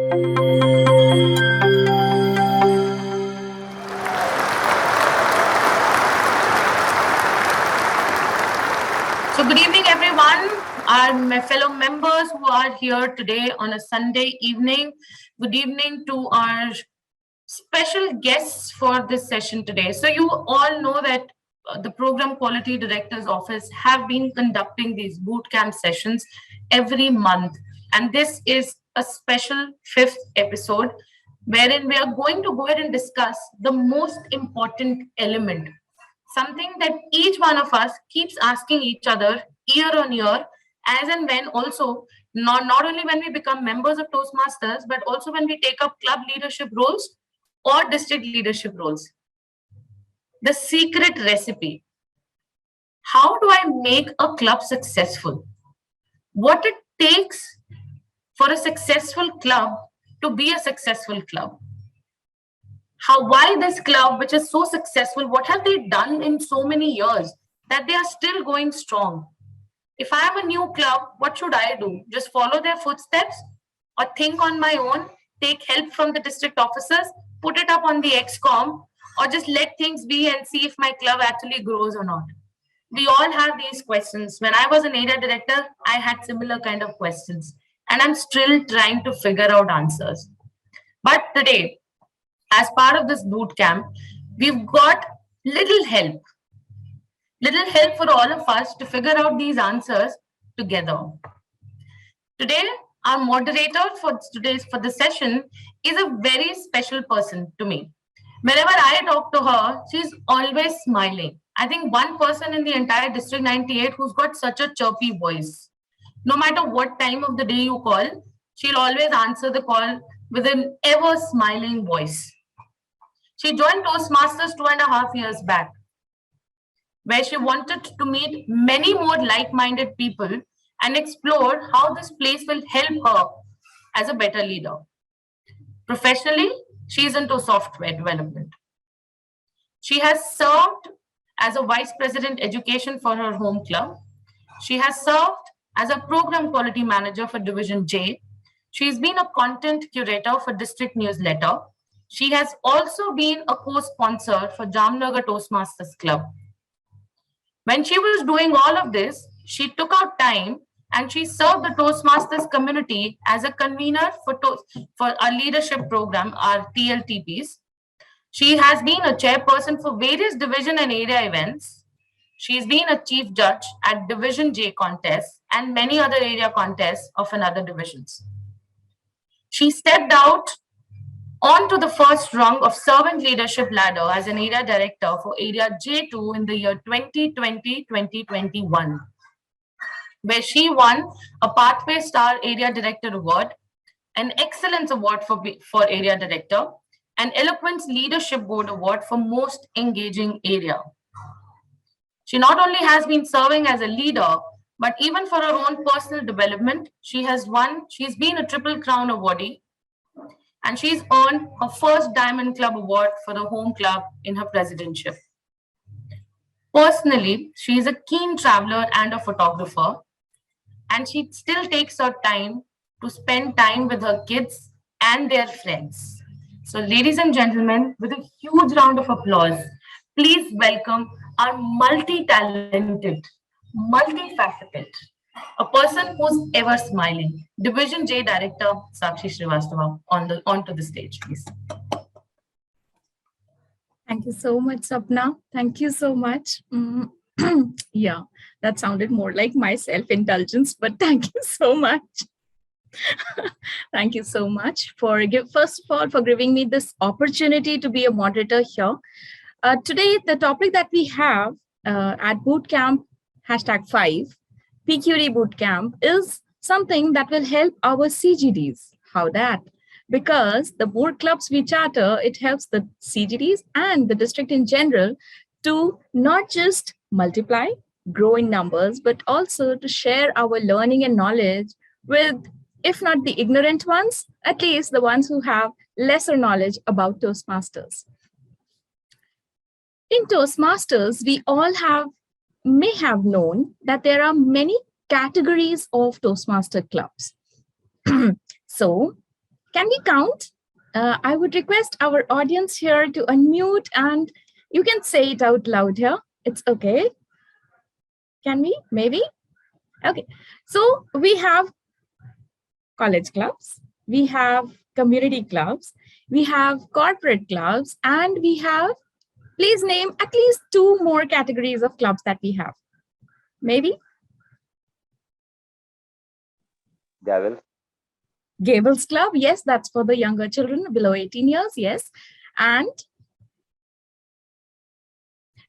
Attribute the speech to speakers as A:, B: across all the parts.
A: So good evening, everyone. My fellow members who are here today on a Sunday evening. Good evening to our special guests for this session today. So you all know that the Program Quality Director's Office have been conducting these bootcamp sessions every month. And this is a special 5th episode wherein we are going to go ahead and discuss the most important element, something that each one of us keeps asking each other year on year, as and when also, not only when we become members of Toastmasters, but also when we take up club leadership roles or district leadership roles. The secret recipe. How do I make a club successful? What it takes for a successful club to be a successful club? Why this club, which is so successful, what have they done in so many years that they are still going strong? If I am a new club, what should I do? Just follow their footsteps or think on my own, take help from the district officers, put it up on the XCOM, or just let things be and see if my club actually grows or not? We all have these questions. When I was an area director, I had similar kind of questions, and I'm still trying to figure out answers. But today, as part of this boot camp, we've got little help for all of us to figure out these answers together. Today, our moderator for the session is a very special person to me. Whenever I talk to her, she's always smiling. I think one person in the entire District 98 who's got such a chirpy voice. No matter what time of the day you call, she'll always answer the call with an ever smiling voice. She joined Toastmasters 2.5 years back, where she wanted to meet many more like-minded people and explore how this place will help her as a better leader. Professionally, she is into software development. She has served as a Vice President Education for her home club. She has served as a Program Quality Manager for Division J. She's been a content curator for District Newsletter. She has also been a co-sponsor for Jamnagar Toastmasters Club. When she was doing all of this, she took out time and she served the Toastmasters community as a convener for our leadership program, our TLTPs. She has been a chairperson for various division and area events. She's been a chief judge at Division J contests and many other area contests of another divisions. She stepped out onto the first rung of servant leadership ladder as an area director for area J2 in the year 2020-2021, where she won a Pathway Star Area Director Award, an Excellence Award for Area Director, and Eloquence Leadership Board Award for Most Engaging Area. She not only has been serving as a leader, but even for her own personal development, she's been a Triple Crown awardee, and she's earned her first Diamond Club Award for the home club in her presidentship. Personally, she is a keen traveler and a photographer, and she still takes her time to spend time with her kids and their friends. So ladies and gentlemen, with a huge round of applause, please welcome our multi-talented, multifaceted, a person who's ever smiling, Division J Director Sakshi Srivastava, onto the stage, please.
B: Thank you so much, Sapna. Thank you so much. Yeah, that sounded more like my self-indulgence, but thank you so much. Thank you so much for first of all for giving me this opportunity to be a moderator here. Today, the topic that we have at Bootcamp #5, PQD Bootcamp, is something that will help our CGDs. How that? Because the more clubs we charter, it helps the CGDs and the district in general to not just multiply, grow in numbers, but also to share our learning and knowledge with, if not the ignorant ones, at least the ones who have lesser knowledge about Toastmasters. In Toastmasters, we all may have known that there are many categories of Toastmaster clubs. So Can we count? I would request our audience here to unmute and you can say it out loud here. It's okay. Can we? Maybe? Okay. So we have college clubs, we have community clubs, we have corporate clubs, and we have, please name at least 2 more categories of clubs that we have. Maybe? Gables Club, yes, that's for the younger children below 18 years, yes. And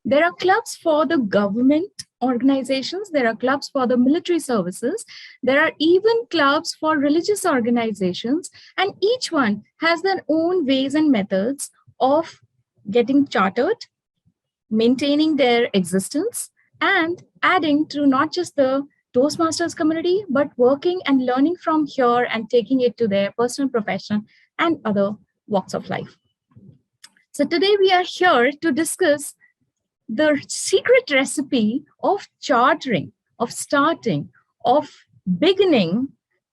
B: there are clubs for the government organizations, there are clubs for the military services, there are even clubs for religious organizations, and each one has their own ways and methods of getting chartered, maintaining their existence, and adding to not just the Toastmasters community, but working and learning from here and taking it to their personal profession and other walks of life. So today we are here to discuss the secret recipe of chartering, of starting, of beginning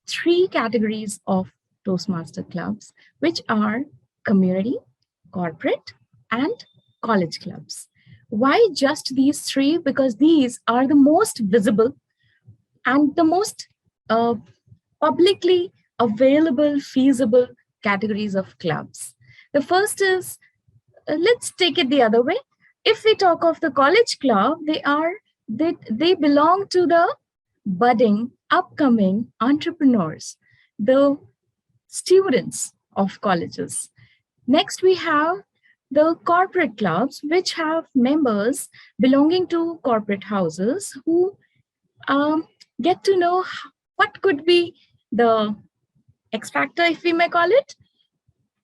B: 3 categories of Toastmaster clubs, which are community, corporate, and college clubs. Why just these 3? Because these are the most visible and the most publicly available, feasible categories of clubs. The first is, let's take it the other way. If we talk of the college club, they belong to the budding, upcoming entrepreneurs, the students of colleges. Next, we have the corporate clubs, which have members belonging to corporate houses who get to know what could be the X factor, if we may call it,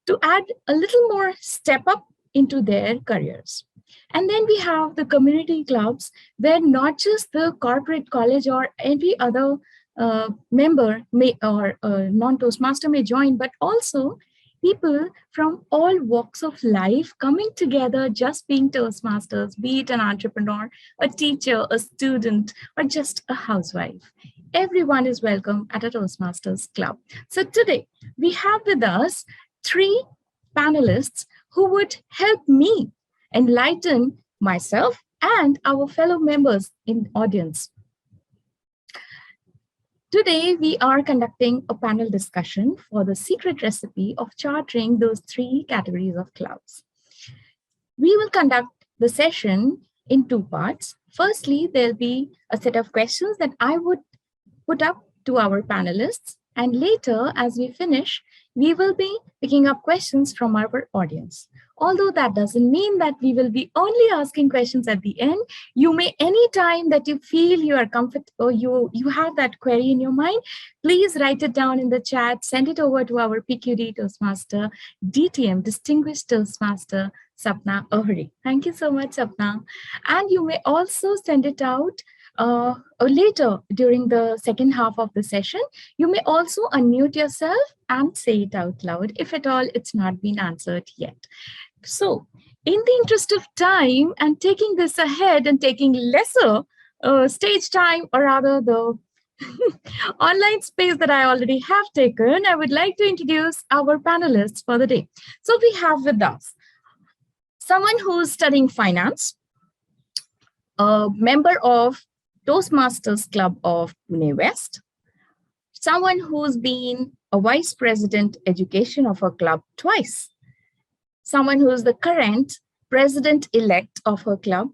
B: to add a little more step up into their careers. And then we have the community clubs, where not just the corporate college or any other member may or non-Toastmaster may join, but also people from all walks of life coming together, just being Toastmasters, be it an entrepreneur, a teacher, a student, or just a housewife. Everyone is welcome at a Toastmasters club. So today we have with us 3 panelists who would help me enlighten myself and our fellow members in the audience. Today, we are conducting a panel discussion for the secret recipe of chartering those 3 categories of clubs. We will conduct the session in 2 parts. Firstly, there'll be a set of questions that I would put up to our panelists. And later, as we finish, we will be picking up questions from our audience. Although that doesn't mean that we will be only asking questions at the end. You may, anytime that you feel you are comfortable or you have that query in your mind, please write it down in the chat, send it over to our PQD Toastmaster, DTM, Distinguished Toastmaster, Sapna Ohri. Thank you so much, Sapna. And you may also send it out later during the second half of the session. You may also unmute yourself and say it out loud if at all it's not been answered yet. So in the interest of time and taking this ahead and taking lesser stage time, or rather the online space that I already have taken, I would like to introduce our panelists for the day. So we have with us someone who's studying finance, a member of Toastmasters Club of Pune West, someone who's been a vice president education of her club twice, someone who's the current president-elect of her club.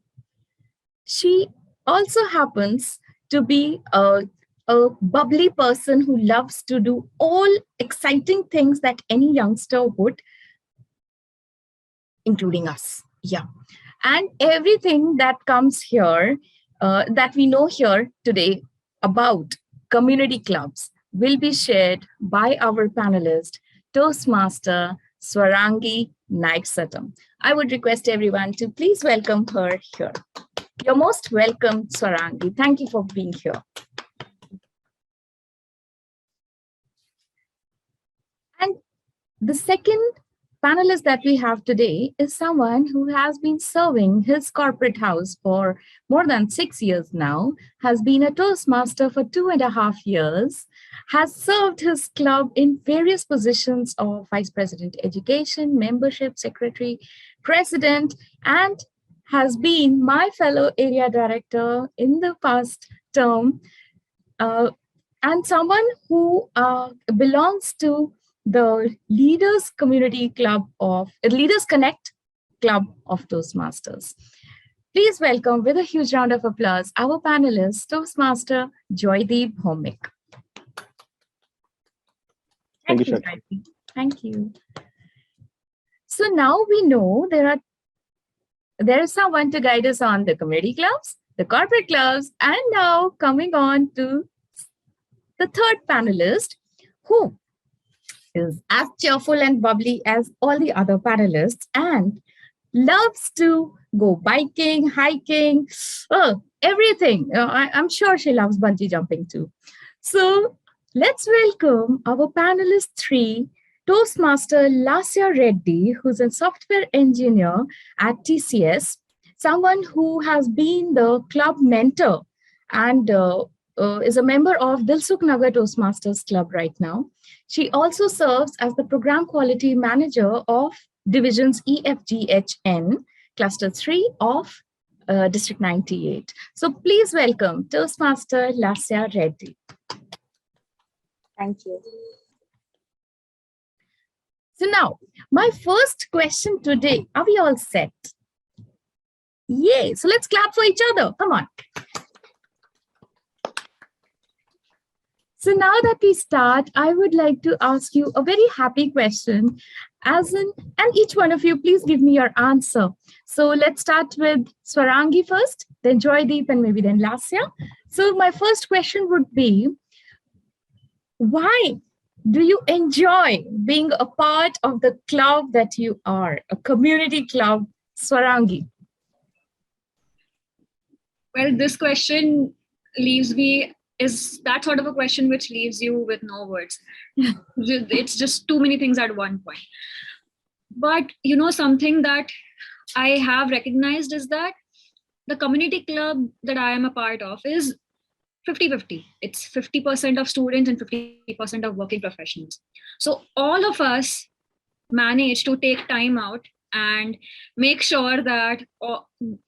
B: She also happens to be a bubbly person who loves to do all exciting things that any youngster would, including us. Yeah. And everything that comes here, that we know here today about community clubs will be shared by our panelist, Toastmaster Swarangi Naiksatam. I would request everyone to please welcome her here. You're most welcome, Swarangi. Thank you for being here. And the second panelist that we have today is someone who has been serving his corporate house for more than 6 years now, has been a Toastmaster for 2.5 years, has served his club in various positions of Vice President Education, Membership Secretary, President, and has been my fellow area director in the past term, uh, and someone who belongs to the Leaders Community Club of Leaders Connect Club of Toastmasters. Please welcome with a huge round of applause our panelist, Toastmaster Joydeep Bhowmick.
C: Thank you,
B: Joydeep. Thank you. So now we know there is someone to guide us on the community clubs, the corporate clubs, and now coming on to the third panelist, who is as cheerful and bubbly as all the other panelists and loves to go biking, hiking, everything. I'm sure she loves bungee jumping too. So let's welcome our panelist 3, Toastmaster Lasya Reddy, who's a software engineer at TCS, someone who has been the club mentor and is a member of Dilsukhnagar Toastmasters Club right now. She also serves as the Program Quality Manager of Divisions EFGHN, Cluster 3 of District 98. So please welcome Toastmaster Lasya Reddy.
D: Thank you.
B: So now, my first question today, are we all set? Yay, so let's clap for each other, come on. So now that we start, I would like to ask you a very happy question, and each one of you, please give me your answer. So let's start with Swarangi first, then Joydeep, and maybe then Lasya. So my first question would be, why do you enjoy being a part of the club that you are, a community club, Swarangi?
D: Well, this question is that sort of a question which leaves you with no words. It's just too many things at one point. But something that I have recognized is that the community club that I am a part of is 50-50. It's 50% of students and 50% of working professionals. So all of us manage to take time out and make sure that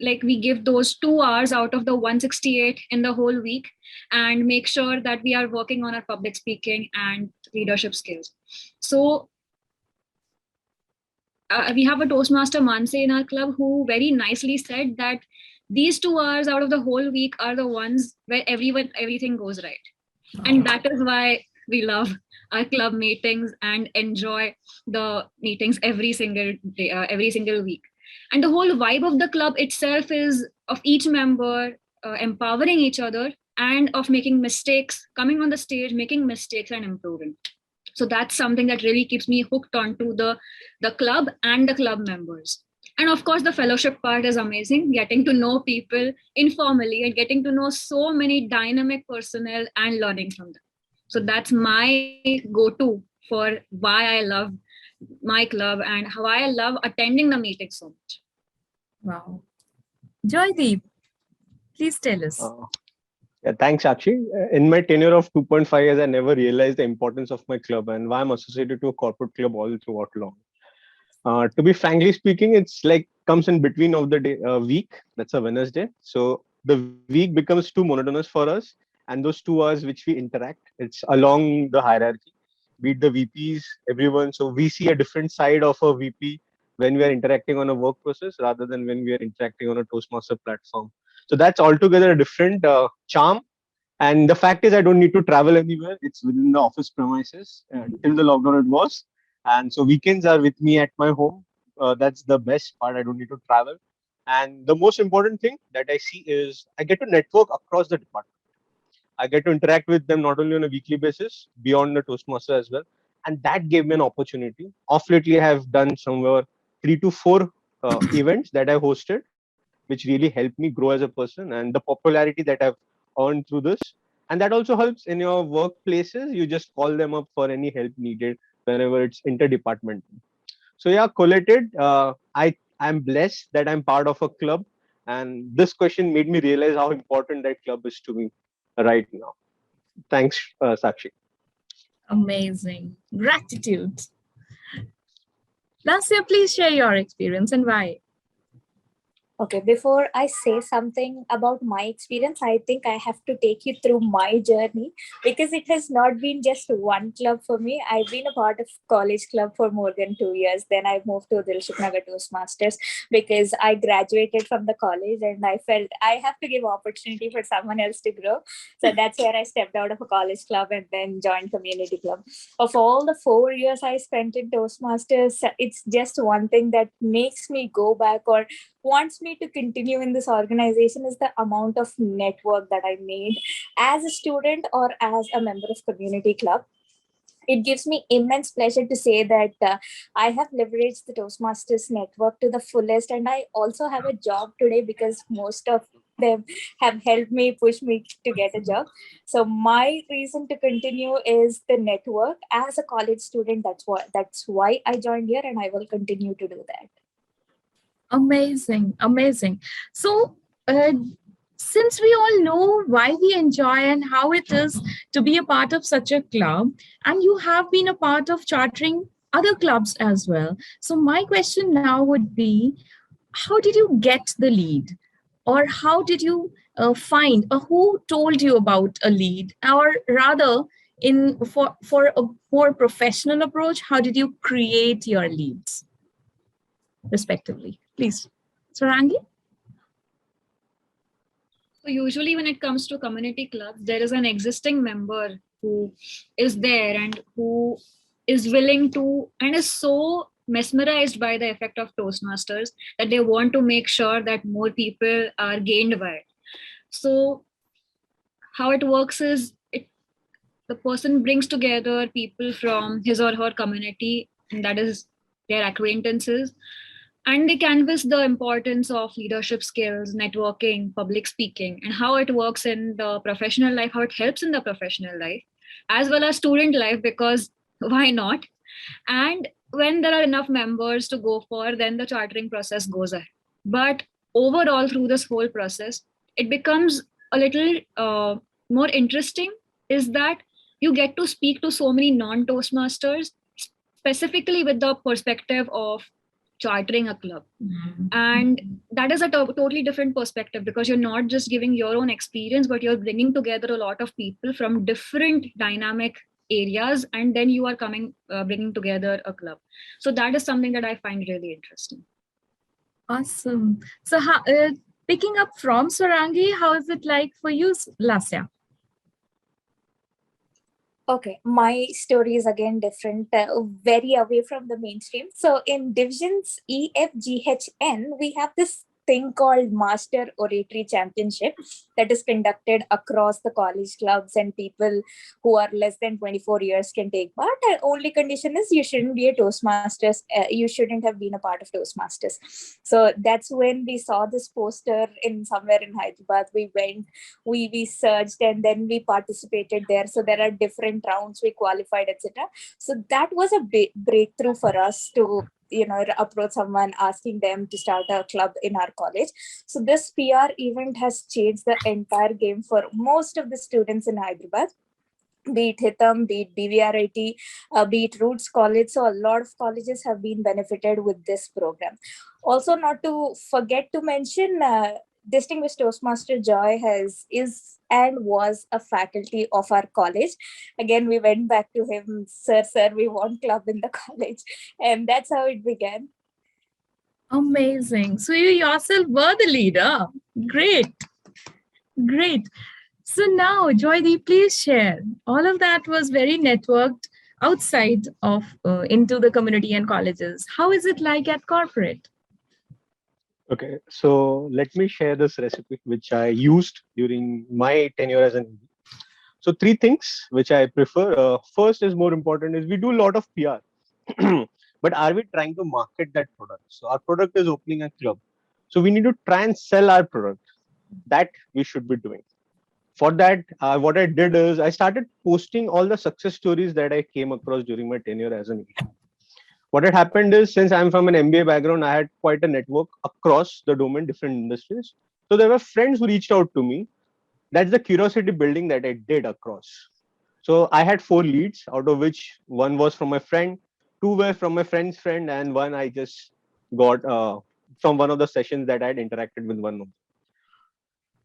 D: we give those 2 hours out of the 168 in the whole week, and make sure that we are working on our public speaking and leadership skills. So we have a Toastmaster Manse in our club who very nicely said that these 2 hours out of the whole week are the ones where everything goes right. And that is why we love our club meetings and enjoy the meetings every single day, every single week. And the whole vibe of the club itself is of each member empowering each other and of making mistakes, coming on the stage, making mistakes and improving. So that's something that really keeps me hooked onto the club and the club members. And of course, the fellowship part is amazing, getting to know people informally and getting to know so many dynamic personnel and learning from them. So that's my go-to for why I love my club and how I love attending the meeting so much.
B: Wow. Joydeep, please tell us.
C: Yeah, thanks, Sakshi. In my tenure of 2.5 years, I never realized the importance of my club and why I'm associated to a corporate club all throughout long. To be frankly speaking, it's like comes in between of the day, week. That's a Wednesday. So the week becomes too monotonous for us. And those 2 hours which we interact, it's along the hierarchy, be it the VPs, everyone. So we see a different side of a VP when we are interacting on a work process rather than when we are interacting on a Toastmaster platform. So that's altogether a different charm. And the fact is, I don't need to travel anywhere. It's within the office premises. Till the lockdown it was. And so weekends are with me at my home. That's the best part. I don't need to travel. And the most important thing that I see is I get to network across the department. I get to interact with them not only on a weekly basis, beyond the Toastmaster as well. And that gave me an opportunity. Off lately, I have done somewhere 3 to 4 events that I hosted, which really helped me grow as a person, and the popularity that I've earned through this. And that also helps in your workplaces. You just call them up for any help needed whenever it's interdepartmental. So yeah, collated. I'm blessed that I'm part of a club, and this question made me realize how important that club is to me right now. Thanks, Sakshi.
B: Amazing. Gratitude. Lasya, please share your experience and why.
E: Okay, before I say something about my experience, I think I have to take you through my journey because it has not been just one club for me. I've been a part of college club for more than 2 years. Then I moved to Dilsukhnagar Toastmasters because I graduated from the college and I felt I have to give opportunity for someone else to grow. So that's where I stepped out of a college club and then joined community club. Of all the 4 years I spent in Toastmasters, it's just one thing that makes me go back or wants me to continue in this organization is the amount of network that I made as a student or as a member of community club. It gives me immense pleasure to say that I have leveraged the Toastmasters network to the fullest, and I also have a job today because most of them have helped me push me to get a job. So my reason to continue is the network as a college student. That's why I joined here, and I will continue to do that.
B: Amazing, amazing. So, since we all know why we enjoy and how it is to be a part of such a club, and you have been a part of chartering other clubs as well. So, my question now would be, how did you get the lead? Or how did you find, or who told you about a lead? Or rather, for a more professional approach, how did you create your leads, respectively? Please, Swarangi.
D: So usually when it comes to community clubs, there is an existing member who is there and who is willing to and is so mesmerized by the effect of Toastmasters that they want to make sure that more people are gained by it. So how it works is the person brings together people from his or her community, and that is their acquaintances, and they canvas the importance of leadership skills, networking, public speaking, and how it works in the professional life, how it helps in the professional life, as well as student life, because why not? And when there are enough members to go for, then the chartering process goes ahead. But overall, through this whole process, it becomes a little more interesting, is that you get to speak to so many non-Toastmasters, specifically with the perspective of chartering a club. And that is a totally different perspective, because you're not just giving your own experience, but you're bringing together a lot of people from different dynamic areas, and then you are bringing together a club. So that is something that I find really interesting.
B: Awesome. So picking up from Swarangi, how is it like for you, Lasya?
E: Okay, my story is again different, very away from the mainstream. So in divisions EFGHN, we have this thing called Master Oratory Championship that is conducted across the college clubs, and people who are less than 24 years can take part. The only condition is you shouldn't be a Toastmasters. You shouldn't have been a part of Toastmasters. So that's when we saw this poster in somewhere in Hyderabad. We went, we searched, and then we participated there. So there are different rounds, we qualified, etc. So that was a big breakthrough for us to approach someone asking them to start a club in our college. So this PR event has changed the entire game for most of the students in Hyderabad, be it Hitam, be it BVRIT, be it Roots College. So a lot of colleges have been benefited with this program. Also, not to forget to mention, Distinguished Toastmaster Joy is and was a faculty of our college. Again, we went back to him, sir, we want club in the college. And that's how it began.
B: Amazing. So you yourself were the leader. Great. Great. So now, Joydeep, please share. All of that was very networked outside of into the community and colleges. How is it like at corporate?
C: Okay, so let me share this recipe which I used during my tenure as an ED. So 3 things which I prefer. First is more important is we do a lot of PR, but are we trying to market that product? So our product is opening a club. So we need to try and sell our product. That we should be doing. For that, what I did is I started posting all the success stories that I came across during my tenure as an ED. What had happened is, since I'm from an MBA background, I had quite a network across the domain, different industries. So there were friends who reached out to me. That's the curiosity building that I did across. So I had 4 leads, out of which one was from my friend, 2 were from my friend's friend, and one I just got from one of the sessions that I had interacted with one of them.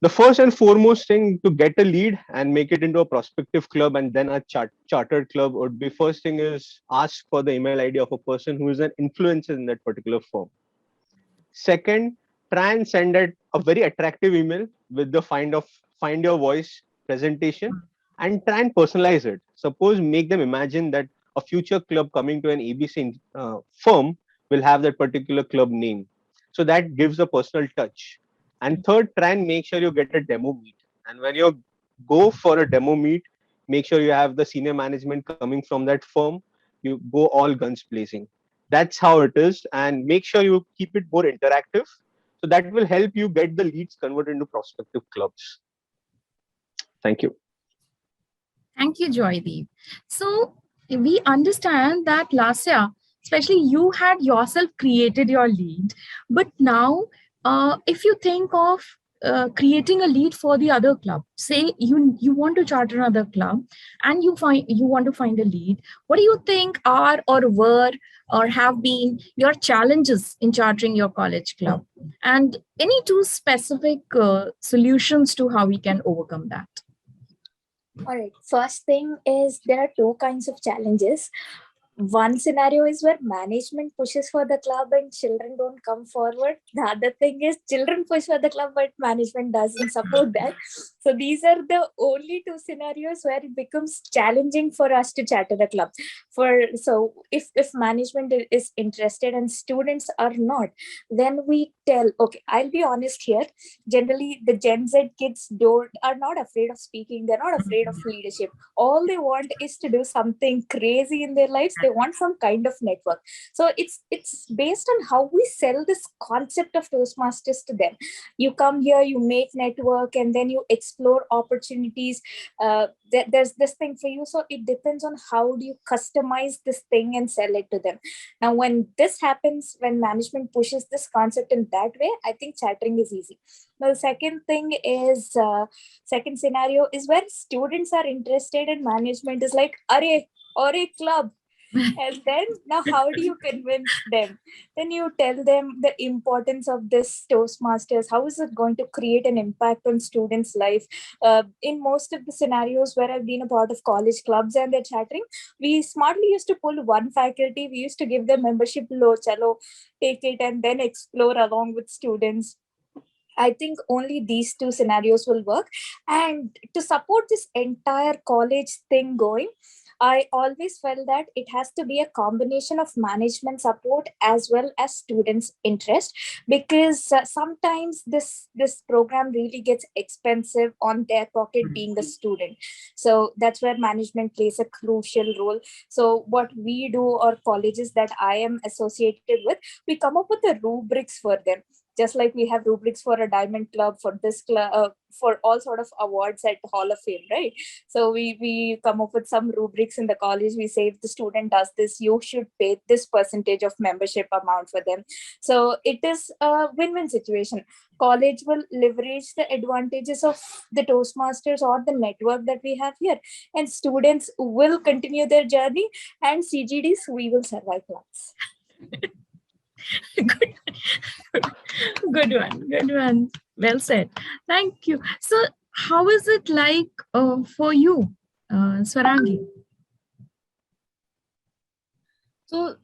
C: The first and foremost thing to get a lead and make it into a prospective club and then a chartered club would be, first thing is ask for the email ID of a person who is an influencer in that particular firm. Second, try and send it a very attractive email with the find your voice presentation and try and personalize it. Suppose make them imagine that a future club coming to an ABC firm will have that particular club name. So that gives a personal touch. And third, try and make sure you get a demo meet. And when you go for a demo meet, make sure you have the senior management coming from that firm. You go all guns blazing. That's how it is. And make sure you keep it more interactive. So that will help you get the leads converted into prospective clubs. Thank you.
B: Thank you, Joydeep. So we understand that Lasya, especially you had yourself created your lead, but now if you think of creating a lead for the other club, say you want to charter another club and you want to find a lead, what do you think are or were or have been your challenges in chartering your college club, and any 2 specific solutions to how we can overcome that?
E: All right. First thing is there are 2 kinds of challenges. One scenario is where management pushes for the club and children don't come forward. The other thing is children push for the club but management doesn't support that. So these are the only 2 scenarios where it becomes challenging for us to charter the club. So if management is interested and students are not, then we tell, okay, I'll be honest here. Generally, the Gen Z kids are not afraid of speaking. They're not afraid of leadership. All they want is to do something crazy in their lives. They want some kind of network. So it's based on how we sell this concept of Toastmasters to them. You come here, you make network, and then you explore opportunities. There's this thing for you. So it depends on how do you customize this thing and sell it to them. Now, when this happens, when management pushes this concept in that way, I think chartering is easy. Now, the second scenario is where students are interested and management is like, Arey club. And then now how do you convince them? Then you tell them the importance of this Toastmasters. How is it going to create an impact on students' life? In most of the scenarios where I've been a part of college clubs and they're chattering, we smartly used to pull one faculty. We used to give them membership, chalo, take it, and then explore along with students. I think only these 2 scenarios will work. And to support this entire college thing going, I always felt that it has to be a combination of management support as well as students' interest, because sometimes this program really gets expensive on their pocket being the student. So that's where management plays a crucial role. So what we do, or colleges that I am associated with, we come up with the rubrics for them. Just like we have rubrics for a diamond club, for this club, for all sort of awards at Hall of Fame, right? So we come up with some rubrics in the college. We say, if the student does this, you should pay this percentage of membership amount for them. So it is a win-win situation. College will leverage the advantages of the Toastmasters or the network that we have here, and students will continue their journey, and CGDs, we will survive class.
B: Good one. Well said. Thank you. So how is it like for you, Swarangi?
D: So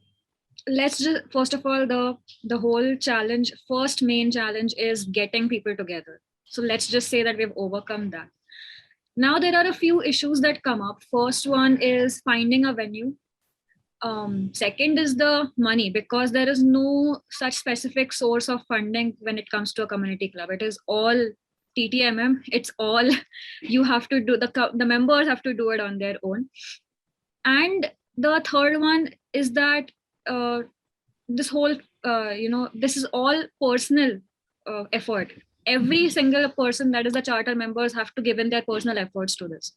D: let's just, first of all, the whole challenge, first main challenge is getting people together. So let's just say that we've overcome that. Now there are a few issues that come up. First one is finding a venue. Second is the money, because there is no such specific source of funding when it comes to a community club. It is all TTMM. It's all you have to do. The members have to do it on their own. And the third one is that this whole, this is all personal effort. Every single person that is the charter members have to give in their personal efforts to this.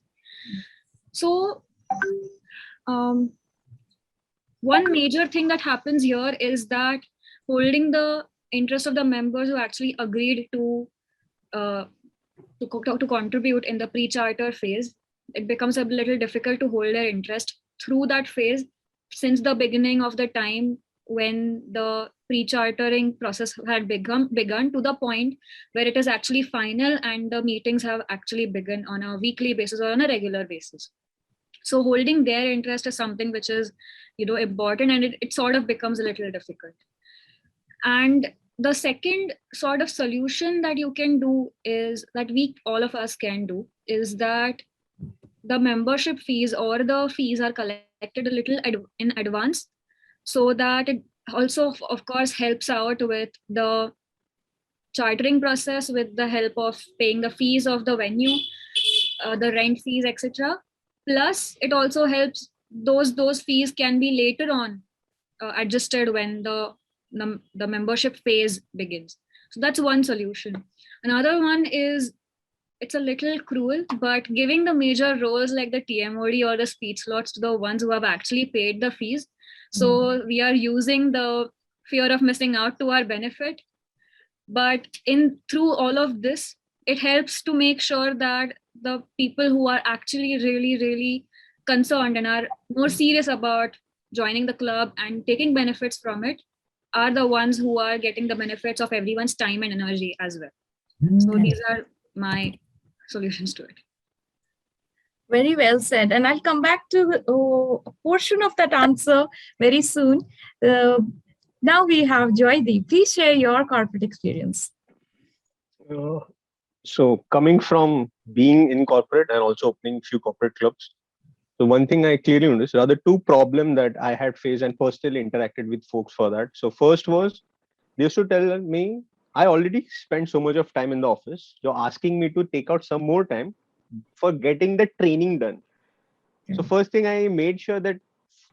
D: So one major thing that happens here is that holding the interest of the members who actually agreed to contribute in the pre-charter phase, it becomes a little difficult to hold their interest through that phase since the beginning of the time when the pre-chartering process had begun to the point where it is actually final and the meetings have actually begun on a weekly basis or on a regular basis. So holding their interest is something which is, important, and it sort of becomes a little difficult. And the second sort of solution that you can do is that all of us can do is that the membership fees or the fees are collected a little in advance, so that it also of course helps out with the chartering process with the help of paying the fees of the venue, the rent fees, etc. Plus it also helps those fees can be later on adjusted when the membership phase begins. So that's one solution. Another one is, it's a little cruel, but giving the major roles like the TMOD or the speech slots to the ones who have actually paid the fees. So we are using the fear of missing out to our benefit. But through all of this, it helps to make sure that the people who are actually really, really concerned and are more serious about joining the club and taking benefits from it are the ones who are getting the benefits of everyone's time and energy as well. So these are my solutions to it.
B: Very well said. And I'll come back to a portion of that answer very soon. Now we have Joydeep. Please share your corporate experience.
C: So coming from being in corporate and also opening few corporate clubs, so one thing I clearly noticed, rather two problems that I had faced and personally interacted with folks for that. So first was, they used to tell me, I already spent so much of time in the office. You're asking me to take out some more time for getting the training done. So first thing, I made sure that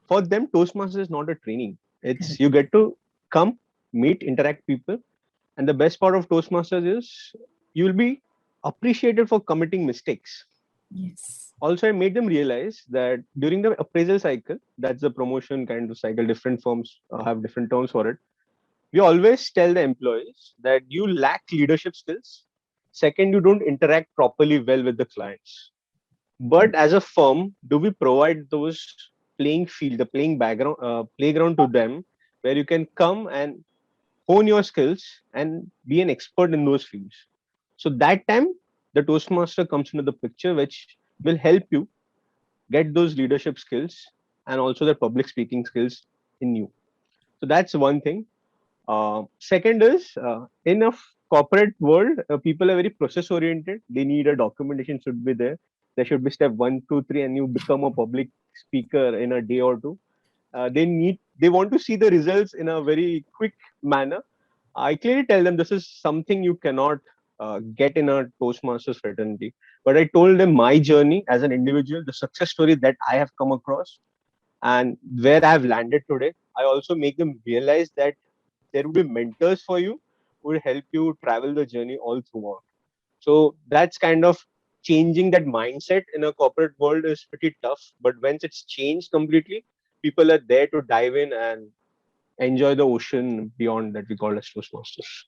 C: for them, Toastmasters is not a training. It's you get to come, meet, interact people. And the best part of Toastmasters is you will be appreciated for committing mistakes.
B: Yes.
C: Also, I made them realize that during the appraisal cycle, that's the promotion kind of cycle, different firms have different terms for it. We always tell the employees that you lack leadership skills. Second, you don't interact properly well with the clients. But as a firm, do we provide those playing field, the playground to them, where you can come and hone your skills and be an expert in those fields? So that time, the Toastmaster comes into the picture, which will help you get those leadership skills and also the public speaking skills in you. So that's one thing. Second is, in a corporate world, people are very process oriented. They need a documentation should be there. There should be step 1, 2, 3, and you become a public speaker in a day or two. They want to see the results in a very quick manner. I clearly tell them this is something you cannot get in a Toastmasters fraternity. But I told them my journey as an individual, the success story that I have come across, and where I have landed today. I also make them realize that there will be mentors for you who will help you travel the journey all throughout. So that's kind of changing that mindset in a corporate world is pretty tough. But once it's changed completely, people are there to dive in and enjoy the ocean beyond that we call as Toastmasters.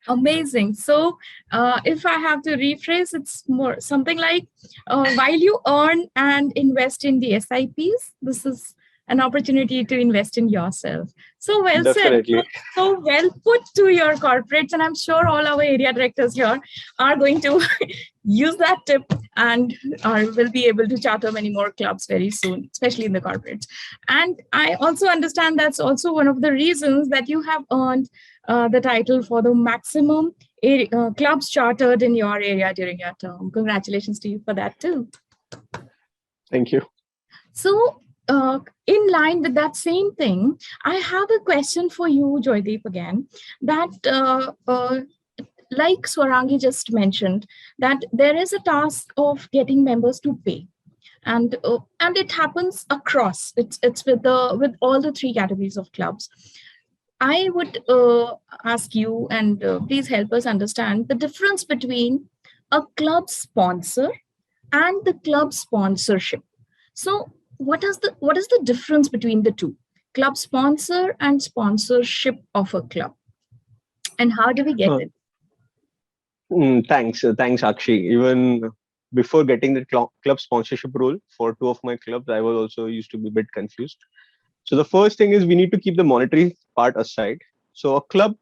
B: Amazing. So if I have to rephrase, it's more something like while you earn and invest in the SIPs, this is an opportunity to invest in yourself. So well
C: Definitely.
B: said. So well put to your corporates. And I'm sure all our area directors here are going to use that tip and will be able to charter many more clubs very soon, especially in the corporates. And I also understand that's also one of the reasons that you have earned the title for the maximum clubs chartered in your area during your term. Congratulations to you for that too.
C: Thank you.
B: So in line with that same thing, I have a question for you, Joydeep, again, that like Swarangi just mentioned, that there is a task of getting members to pay. And it happens across. It's with all the three categories of clubs. I would ask you, and please help us understand the difference between a club sponsor and the club sponsorship. So what is the difference between the two, club sponsor and sponsorship of a club, and how do we get it?
C: Thanks, Akshi. Even before getting the club sponsorship role for two of my clubs, I was also used to be a bit confused. So the first thing is we need to keep the monetary part aside. So a club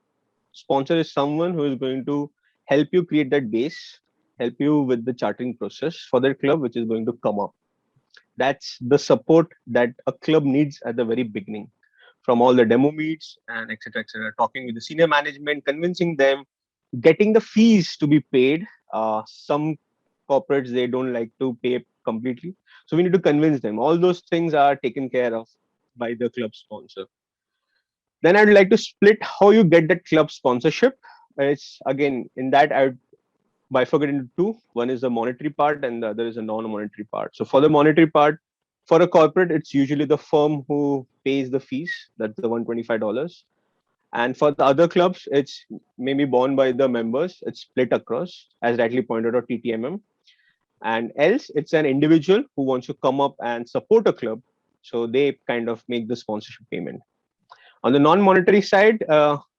C: sponsor is someone who is going to help you create that base, help you with the chartering process for that club, which is going to come up. That's the support that a club needs at the very beginning, from all the demo meets and etc. etc. Talking with the senior management, convincing them, getting the fees to be paid. Some corporates, they don't like to pay completely, so we need to convince them. All those things are taken care of by the club sponsor. Then I'd like to split how you get that club sponsorship. It's again in that I would bifurcate into two. One is the monetary part and the other is a non-monetary part. So for the monetary part, for a corporate, it's usually the firm who pays the fees. That's the $125. And for the other clubs, it's maybe borne by the members. It's split across, as rightly pointed out, TTMM. And else, it's an individual who wants to come up and support a club. So they kind of make the sponsorship payment. On the non-monetary side,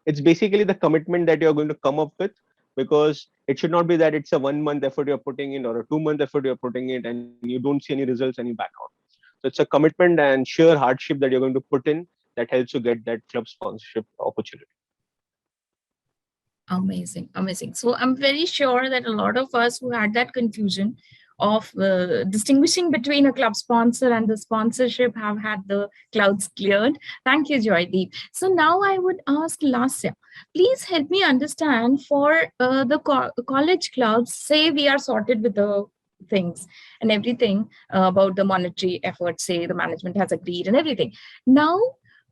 C: it's basically the commitment that you're going to come up with, because it should not be that it's a 1 month effort you're putting in or a 2 month effort you're putting in and you don't see any results and you back out. So it's a commitment and sheer hardship that you're going to put in that helps you get that club sponsorship opportunity.
B: Amazing, amazing. So I'm very sure that a lot of us who had that confusion of distinguishing between a club sponsor and the sponsorship have had the clouds cleared. Thank you, Joydeep. So now I would ask Lasya, please help me understand for the college clubs, say we are sorted with the things and everything about the monetary effort, say the management has agreed and everything. Now,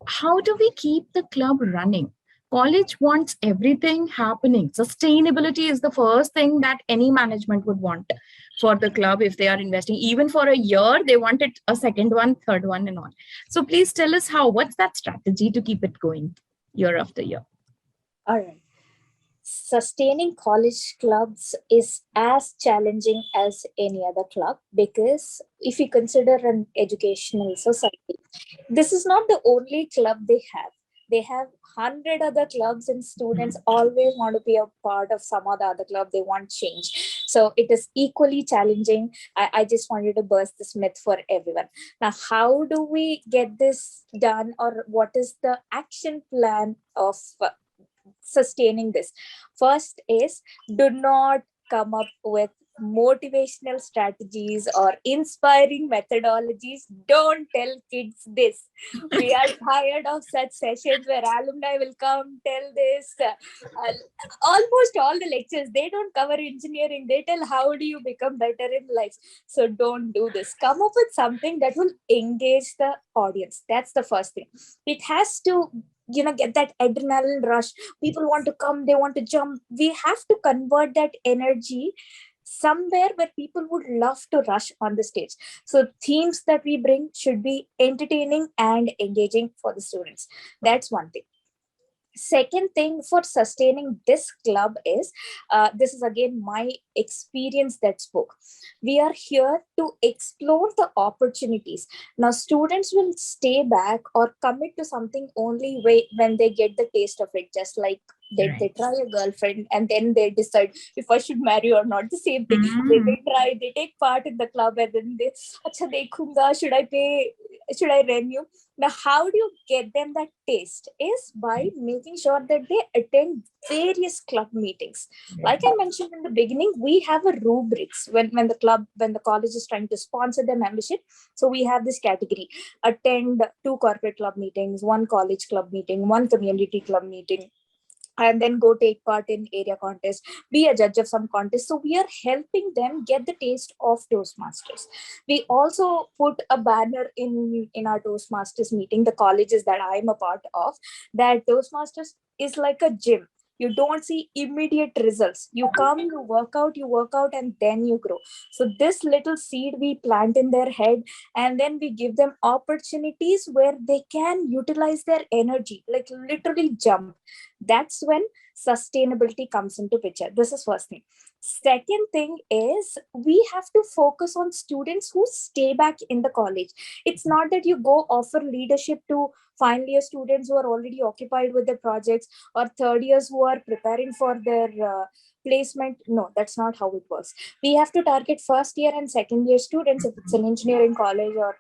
B: how do we keep the club running? College wants everything happening. Sustainability is the first thing that any management would want for the club. If they are investing even for a year, they want it a second one, third one, and on. So please tell us what's that strategy to keep it going year after year?
E: All right. Sustaining college clubs is as challenging as any other club, because if you consider an educational society, this is not the only club they have. They have 100 other clubs, and students always want to be a part of some other club. They want change. So it is equally challenging. I just wanted to burst this myth for everyone. Now, how do we get this done, or what is the action plan of sustaining this? First is, do not come up with motivational strategies or inspiring methodologies. Don't tell kids this. We are tired of such sessions where alumni will come tell this. Almost all the lectures, they don't cover engineering. They tell how do you become better in life. So don't do this. Come up with something that will engage the audience. That's the first thing. It has to get that adrenaline rush. People want to come, they want to jump. We have to convert that energy somewhere where people would love to rush on the stage. So themes that we bring should be entertaining and engaging for the students. That's one thing. Second thing for sustaining this club is, this is again my experience that spoke. We are here to explore the opportunities. Now, students will stay back or commit to something only when they get the taste of it, just like they try a girlfriend and then they decide if I should marry or not. The same thing. They take part in the club and then they, acha dekhunga, should I pay, should I renew? Now, how do you get them that taste is by making sure that they attend various club meetings. Like I mentioned in the beginning, we have a rubrics when the college is trying to sponsor the membership. So we have this category: attend 2 corporate club meetings, 1 college club meeting, 1 community club meeting, and then go take part in area contest, be a judge of some contest. So we are helping them get the taste of Toastmasters. We also put a banner in our Toastmasters meeting, the colleges that I'm a part of, that Toastmasters is like a gym. You don't see immediate results. You come, you work out, and then you grow. So this little seed we plant in their head, and then we give them opportunities where they can utilize their energy, like literally jump. That's when sustainability comes into picture. This is first thing. Second thing is we have to focus on students who stay back in the college. It's not that you go offer leadership to final year students who are already occupied with their projects, or third years who are preparing for their placement. No, that's not how it works. We have to target first year and second year students if it's an engineering college or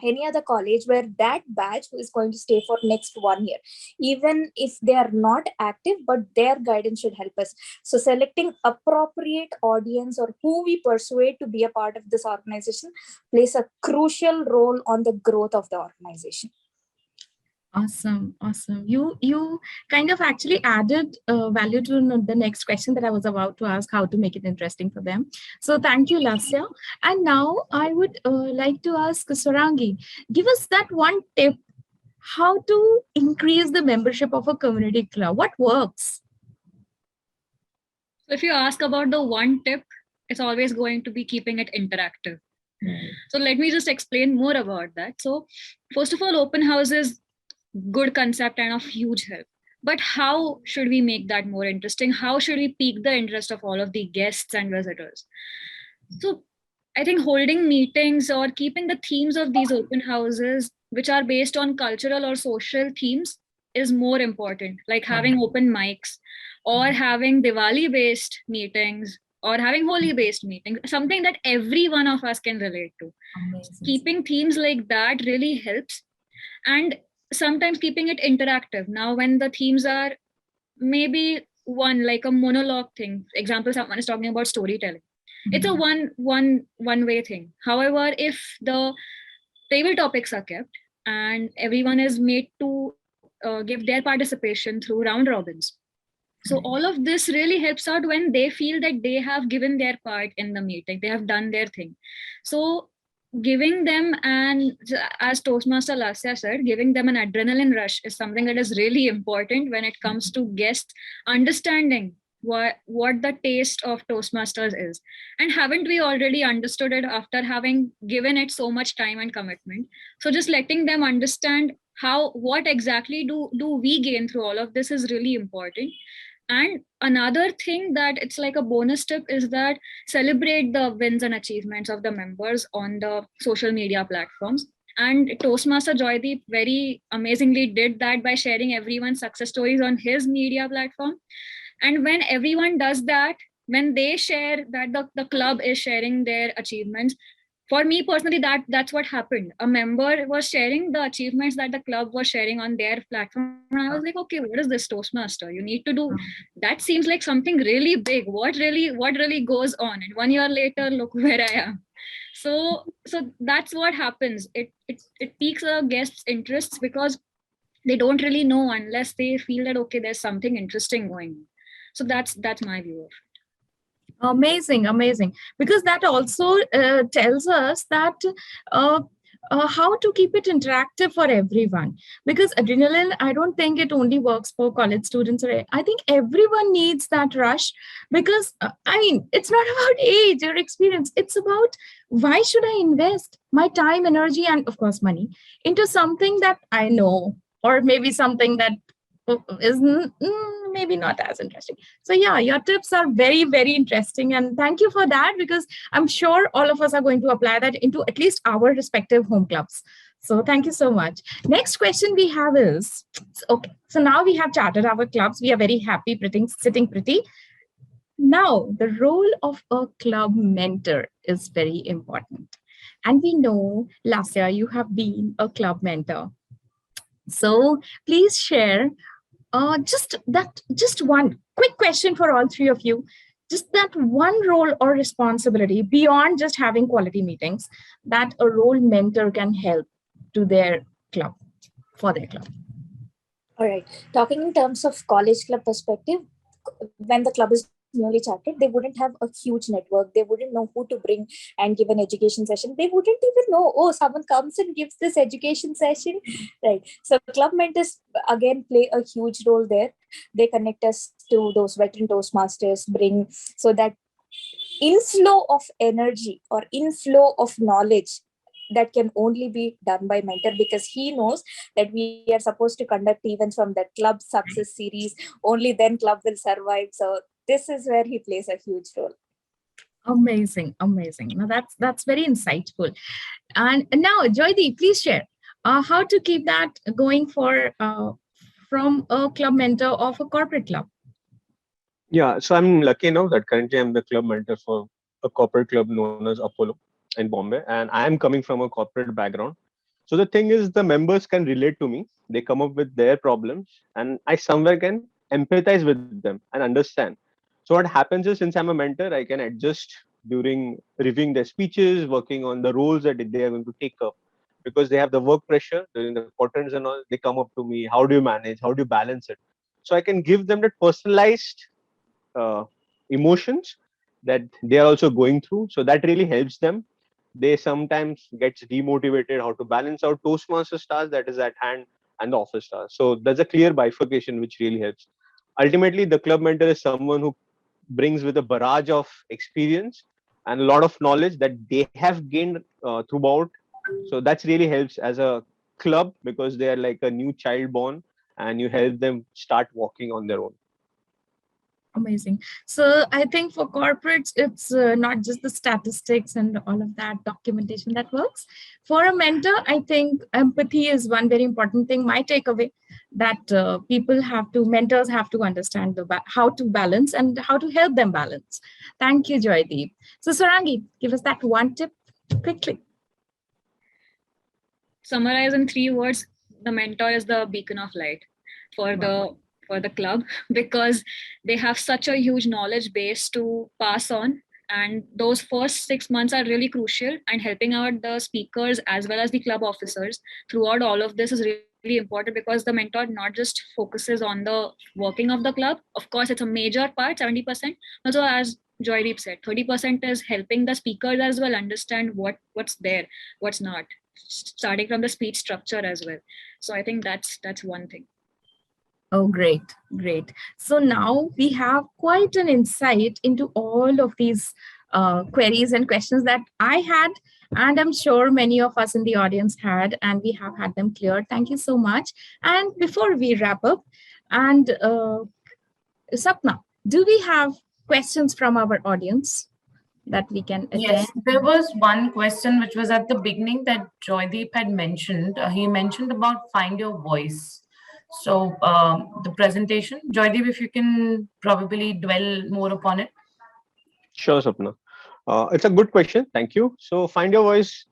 E: any other college, where that batch is going to stay for next 1 year, even if they are not active, but their guidance should help us. So selecting appropriate audience or who we persuade to be a part of this organization plays a crucial role on the growth of the organization.
B: Awesome, awesome. You kind of actually added value to the next question that I was about to ask, how to make it interesting for them. So thank you, Lasya. And now I would like to ask Swarangi, give us that one tip, how to increase the membership of a community club. What works?
D: So if you ask about the one tip, it's always going to be keeping it interactive. So let me just explain more about that. So first of all, open houses, good concept and of huge help. But how should we make that more interesting? How should we pique the interest of all of the guests and visitors? So I think holding meetings or keeping the themes of these open houses, which are based on cultural or social themes, is more important. Like having open mics or having Diwali based meetings or having Holi based meetings, something that every one of us can relate to.
B: Amazing.
D: Keeping themes like that really helps. And sometimes keeping it interactive. Now, when the themes are maybe one like a monologue thing, example, someone is talking about storytelling. It's a one way thing. However, if the table topics are kept and everyone is made to give their participation through round robins, so all of this really helps out when they feel that they have given their part in the meeting, they have done their thing. So giving them, and as Toastmaster Lasya said, giving them an adrenaline rush is something that is really important when it comes to guests understanding what the taste of Toastmasters is. And haven't we already understood it after having given it so much time and commitment? So just letting them understand what exactly do we gain through all of this is really important. And another thing that it's like a bonus tip is that celebrate the wins and achievements of the members on the social media platforms. And Toastmaster Joydeep very amazingly did that by sharing everyone's success stories on his media platform. And when everyone does that, when they share that the club is sharing their achievements, for me personally, that's what happened. A member was sharing the achievements that the club was sharing on their platform. And I was like, okay, what is this Toastmaster? You need to do, that seems like something really big. What really goes on? And 1 year later, look where I am. So that's what happens. It piques a guest's interests because they don't really know unless they feel that, okay, there's something interesting going on. So that's my view of it.
B: Amazing. Because that also tells us that how to keep it interactive for everyone. Because adrenaline, I don't think it only works for college students. I think everyone needs that rush because, it's not about age or experience. It's about why should I invest my time, energy, and of course money into something that I know, or maybe something that is maybe not as interesting. So yeah, your tips are very, very interesting. And thank you for that, because I'm sure all of us are going to apply that into at least our respective home clubs. So thank you so much. Next question we have is, okay, so now we have chartered our clubs. We are very happy, sitting pretty. Now, the role of a club mentor is very important. And we know, Lasya, you have been a club mentor. So please share just one quick question for all three of you. Just that one role or responsibility beyond just having quality meetings that a role mentor can help to their club, for their club.
E: All right. Talking in terms of college club perspective, when the club is newly chartered, they wouldn't have a huge network. They wouldn't know who to bring and give an education session. They wouldn't even know, oh, someone comes and gives this education session, right? So club mentors, again, play a huge role there. They connect us to those veteran Toastmasters, bring so that inflow of energy or inflow of knowledge that can only be done by mentor, because he knows that we are supposed to conduct events from that club success series. Only then club will survive. So this is where he plays a huge role.
B: Amazing, amazing. Now that's very insightful. And now, Joydeep, please share how to keep that going for from a club mentor of a corporate club.
C: Yeah, so I'm lucky enough that currently I'm the club mentor for a corporate club known as Apollo in Bombay, and I am coming from a corporate background. So the thing is, the members can relate to me. They come up with their problems, and I somewhere can empathize with them and understand. So what happens is, since I'm a mentor, I can adjust during reviewing their speeches, working on the roles that they are going to take up, because they have the work pressure during the quarters and all. They come up to me. How do you manage? How do you balance it? So I can give them that personalized uh, emotions that they are also going through. So that really helps them. They sometimes gets demotivated how to balance out Toastmasters task that is at hand and the office task. So there's a clear bifurcation which really helps. Ultimately, the club mentor is someone who brings with a barrage of experience and a lot of knowledge that they have gained throughout. So that's really helps as a club, because they are like a new child born, and you help them start walking on their own.
B: Amazing. So I think for corporates, it's not just the statistics and all of that documentation that works. For a mentor, I think empathy is one very important thing. My takeaway that mentors have to understand how to balance and how to help them balance. Thank you, Joydeep. So Swarangi, give us that one tip quickly.
D: Summarize in 3 words, the mentor is the beacon of light for the club, because they have such a huge knowledge base to pass on, and those first 6 months are really crucial, and helping out the speakers as well as the club officers throughout all of this is really important, because the mentor not just focuses on the working of the club. Of course, it's a major part, 70%. Also, as Joydeep said, 30% is helping the speakers as well understand what's there, what's not, starting from the speech structure as well. So I think that's one thing.
B: Oh, great, great. So now we have quite an insight into all of these queries and questions that I had, and I'm sure many of us in the audience had, and we have had them cleared. Thank you so much. And before we wrap up, and Sapna, do we have questions from our audience that we can attend?
A: Yes, there was one question which was at the beginning that Joydeep had mentioned. He mentioned about find your voice. So the presentation, Joydeep, if you can probably dwell more upon it.
C: Sure, Sapna. It's a good question. Thank you. So find your voice.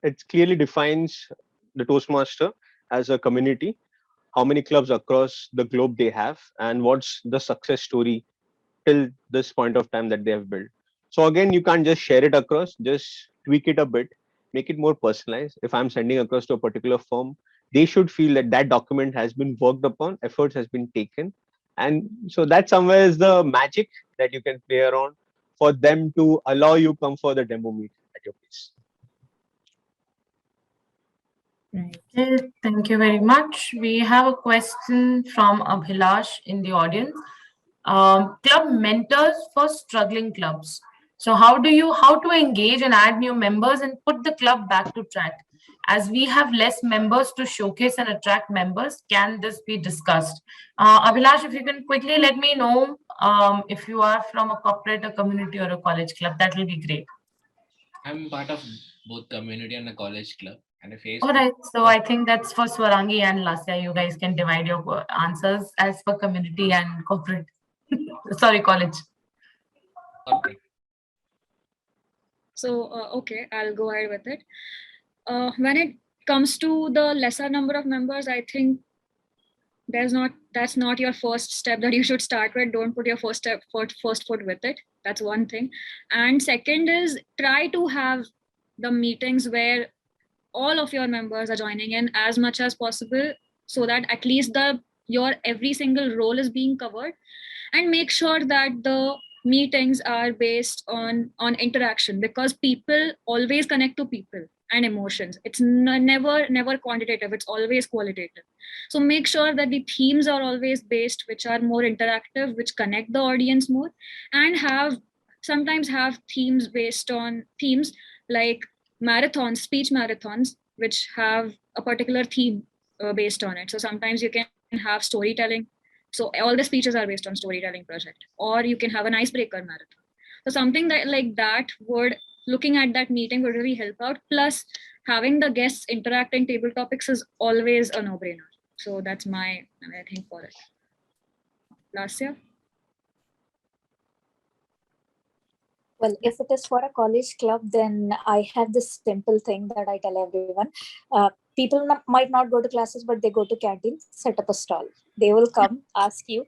C: It clearly defines the Toastmaster as a community, how many clubs across the globe they have, and what's the success story till this point of time that they have built. So again, you can't just share it across, just tweak it a bit, make it more personalized. If I'm sending across to a particular firm, they should feel that that document has been worked upon, efforts has been taken. And so that somewhere is the magic that you can play around for them to allow you come for the demo meet at your place.
B: Right.
A: Okay, thank you very much. We have a question from Abhilash in the audience. Club mentors for struggling clubs. So how to engage and add new members and put the club back to track? As we have less members to showcase and attract members, can this be discussed? Abhilash, if you can quickly let me know if you are from a corporate, a community, or a college club, that will be great.
F: I'm part of both community and a college club, and I face.
A: All right, so I think that's for Swarangi and Lasya. You guys can divide your answers as for community and corporate. Sorry, college.
F: corporate.
D: So okay, I'll go ahead with it. When it comes to the lesser number of members, I think that's not your first step that you should start with. Don't put your first foot with it. That's one thing. And second is, try to have the meetings where all of your members are joining in as much as possible, so that at least your every single role is being covered. And make sure that the meetings are based on interaction, because people always connect to people and emotions. It's never quantitative, it's always qualitative. So make sure that the themes are always based, which are more interactive, which connect the audience more, and sometimes have themes based on themes like marathons, speech marathons, which have a particular theme based on it. So sometimes you can have storytelling, So all the speeches are based on storytelling project, or you can have an icebreaker marathon. So something that like that would, looking at that meeting would really help out. Plus having the guests interact in table topics is always a no-brainer. So that's my thing for it. Lasya?
E: Well, if it is for a college club, then I have this simple thing that I tell everyone. People might not go to classes, but they go to canteen, set up a stall. They will come, ask you,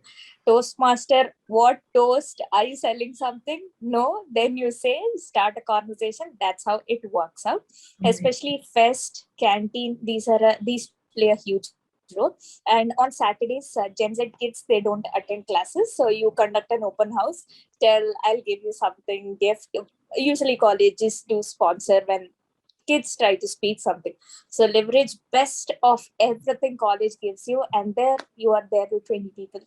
E: Toastmaster, what toast? Are you selling something? No. Then you say, start a conversation. That's how it works out. Especially fest, canteen, these play a huge role. And on Saturdays, Gen Z kids, they don't attend classes. So you conduct an open house, tell, I'll give you something, gift. Usually colleges do sponsor when kids try to speak something. So leverage best of everything college gives you, and there you are there with 20 people.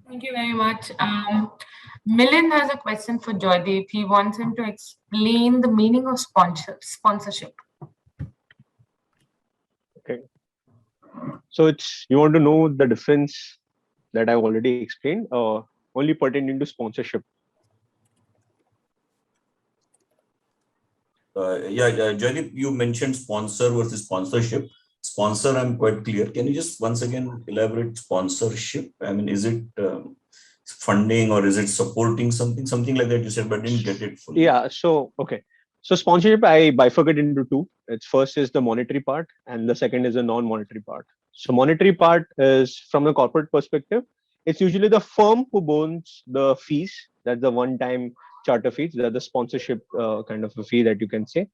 A: Thank you very much. Milind has a question for Joydeep. He wants him to explain the meaning of sponsorship.
C: Okay. So you want to know the difference that I've already explained, only pertaining to sponsorship.
G: Joydeep, you mentioned sponsor versus sponsorship. Sponsor, I'm quite clear. Can you just once again elaborate sponsorship? I mean, is it funding or is it supporting something like that you said, but didn't get it fully?
C: Yeah. So, okay. So sponsorship, I bifurcate into two. It's first is the monetary part and the second is the non-monetary part. So monetary part is from the corporate perspective. It's usually the firm who owns the fees. That's the one-time charter fees. That's the sponsorship kind of a fee that you can say.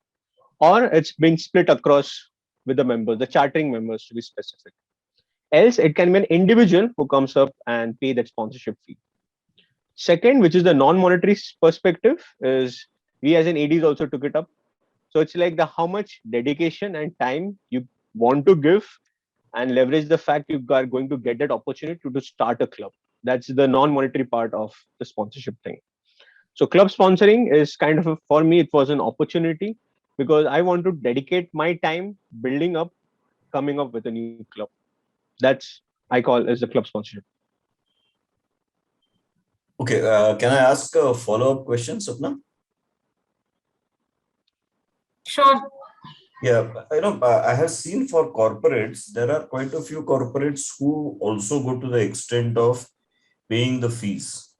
C: Or it's being split across with the members, the chartering members to be specific. Else, it can be an individual who comes up and pay that sponsorship fee. Second, which is the non-monetary perspective, is we as an ADs also took it up. So it's like how much dedication and time you want to give and leverage the fact you are going to get that opportunity to start a club. That's the non-monetary part of the sponsorship thing. So club sponsoring is kind of, for me, it was an opportunity because I want to dedicate my time building up, coming up with a new club. That's I call as the club sponsorship.
G: Okay, can I ask a follow-up question, Sapna?
A: Sure.
G: Yeah, I have seen for corporates, there are quite a few corporates who also go to the extent of paying the fees.